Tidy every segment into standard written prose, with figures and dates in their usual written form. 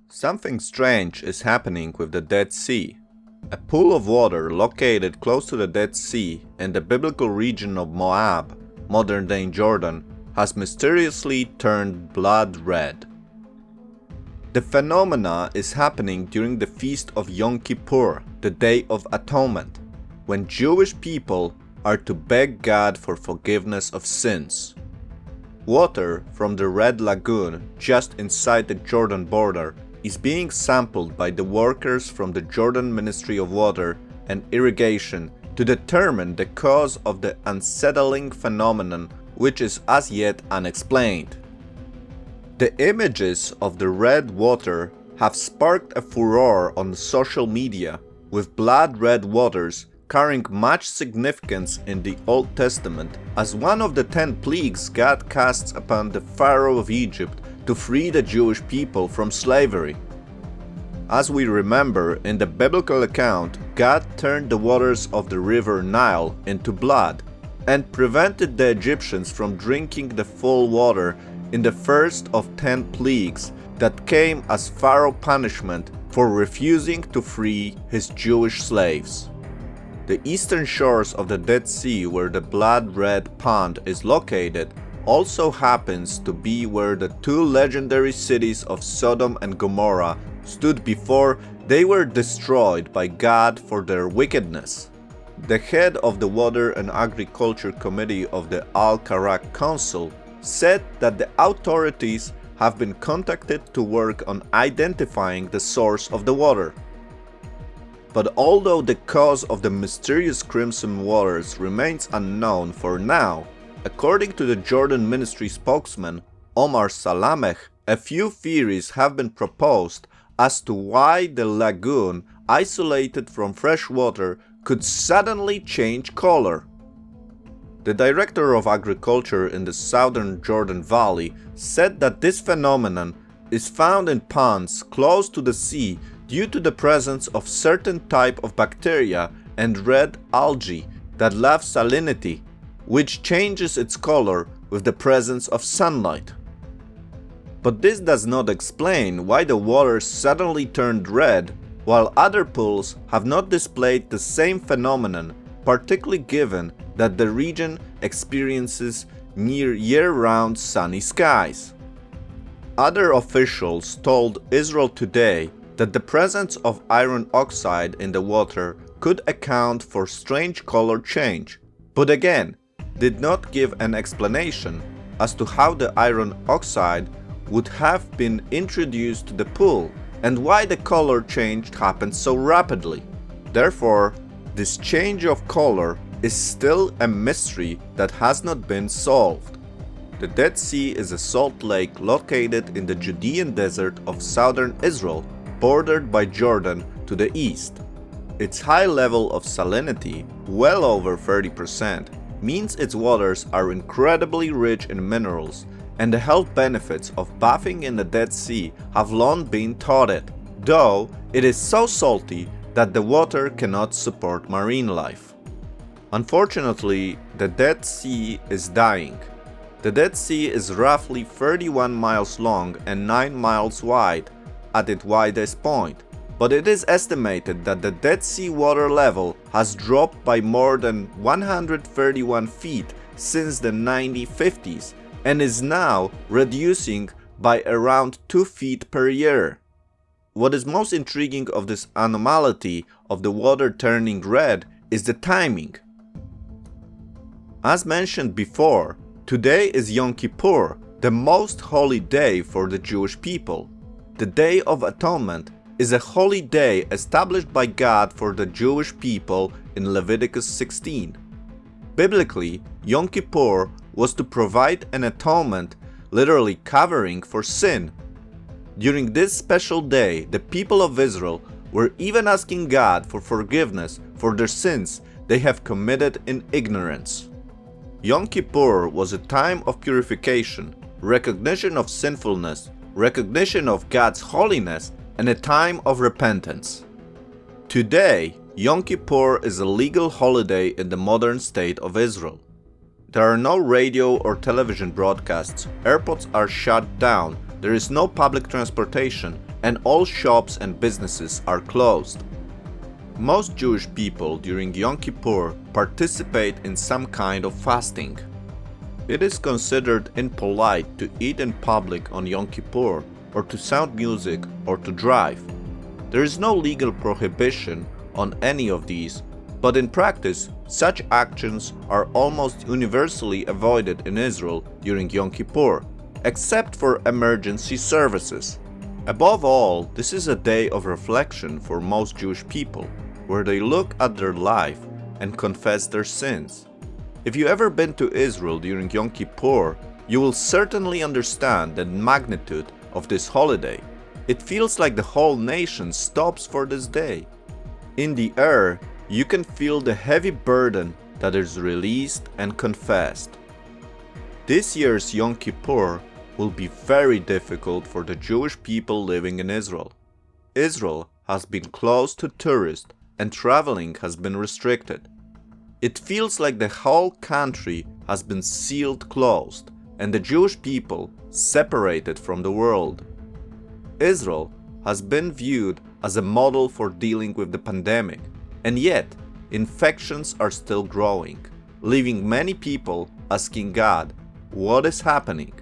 Something strange is happening with the Dead Sea. A pool of water located close to the Dead Sea in the biblical region of Moab, modern-day Jordan, has mysteriously turned blood red. The phenomena is happening during the feast of Yom Kippur, the Day of Atonement, when Jewish people are to beg God for forgiveness of sins. Water from the Red Lagoon just inside the Jordan border is being sampled by the workers from the Jordan Ministry of Water and Irrigation to determine the cause of the unsettling phenomenon, which is as yet unexplained. The images of the red water have sparked a furore on social media, with blood red waters carrying much significance in the Old Testament as one of the 10 plagues God casts upon the Pharaoh of Egypt to free the Jewish people from slavery. As we remember, in the biblical account, God turned the waters of the river Nile into blood and prevented the Egyptians from drinking the full water in the first of 10 plagues that came as Pharaoh punishment for refusing to free his Jewish slaves. The eastern shores of the Dead Sea, where the blood-red pond is located, also happens to be where the two legendary cities of Sodom and Gomorrah stood before they were destroyed by God for their wickedness. The head of the Water and Agriculture Committee of the Al-Karak Council said that the authorities have been contacted to work on identifying the source of the water. But although the cause of the mysterious crimson waters remains unknown for now, according to the Jordan Ministry spokesman Omar Salameh, a few theories have been proposed as to why the lagoon, isolated from fresh water, could suddenly change color. The director of agriculture in the southern Jordan Valley said that this phenomenon is found in ponds close to the sea due to the presence of certain type of bacteria and red algae that love salinity, which changes its color with the presence of sunlight. But this does not explain why the water suddenly turned red, while other pools have not displayed the same phenomenon, particularly given that the region experiences near year-round sunny skies. Other officials told Israel Today that the presence of iron oxide in the water could account for strange color change, but again, did not give an explanation as to how the iron oxide would have been introduced to the pool and why the color change happened so rapidly. Therefore, this change of color is still a mystery that has not been solved. The Dead Sea is a salt lake located in the Judean desert of southern Israel, bordered by Jordan to the east. Its high level of salinity, well over 30%, means its waters are incredibly rich in minerals, and the health benefits of bathing in the Dead Sea have long been touted, though it is so salty that the water cannot support marine life. Unfortunately, the Dead Sea is dying. The Dead Sea is roughly 31 miles long and 9 miles wide at its widest point, but it is estimated that the Dead Sea water level has dropped by more than 131 feet since the 1950s and is now reducing by around 2 feet per year. What is most intriguing of this anomaly of the water turning red is the timing. As mentioned before, today is Yom Kippur, the most holy day for the Jewish people. The Day of Atonement is a holy day established by God for the Jewish people in Leviticus 16. Biblically, Yom Kippur was to provide an atonement, literally covering for sin. During this special day, the people of Israel were even asking God for forgiveness for their sins they have committed in ignorance. Yom Kippur was a time of purification, recognition of sinfulness, recognition of God's holiness, and a time of repentance. Today, Yom Kippur is a legal holiday in the modern state of Israel. There are no radio or television broadcasts, airports are shut down, there is no public transportation, and all shops and businesses are closed. Most Jewish people during Yom Kippur participate in some kind of fasting. It is considered impolite to eat in public on Yom Kippur, or to sound music, or to drive. There is no legal prohibition on any of these, but in practice, such actions are almost universally avoided in Israel during Yom Kippur, except for emergency services. Above all, this is a day of reflection for most Jewish people, where they look at their life and confess their sins. If you ever been to Israel during Yom Kippur, you will certainly understand the magnitude of this holiday. It feels like the whole nation stops for this day. In the air, you can feel the heavy burden that is released and confessed. This year's Yom Kippur will be very difficult for the Jewish people living in Israel. Israel has been closed to tourists and traveling has been restricted. It feels like the whole country has been sealed closed and the Jewish people separated from the world. Israel has been viewed as a model for dealing with the pandemic, and yet infections are still growing, leaving many people asking God, what is happening?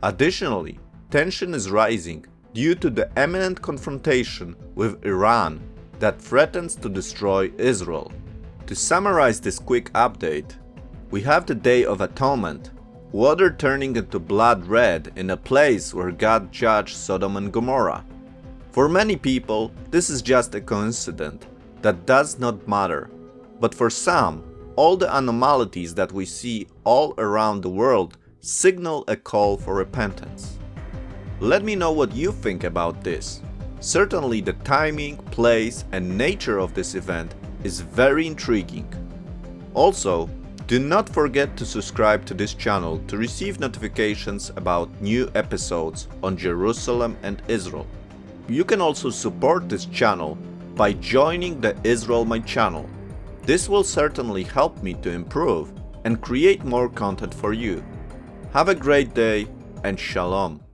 Additionally, tension is rising due to the imminent confrontation with Iran that threatens to destroy Israel. To summarize this quick update, we have the Day of Atonement, water turning into blood red in a place where God judged Sodom and Gomorrah. For many people, this is just a coincidence that does not matter, but for some, all the anomalies that we see all around the world signal a call for repentance. Let me know what you think about this. Certainly the timing, place, and nature of this event is very intriguing. Also, do not forget to subscribe to this channel to receive notifications about new episodes on Jerusalem and Israel. You can also support this channel by joining the Israel My channel. This will certainly help me to improve and create more content for you. Have a great day and Shalom.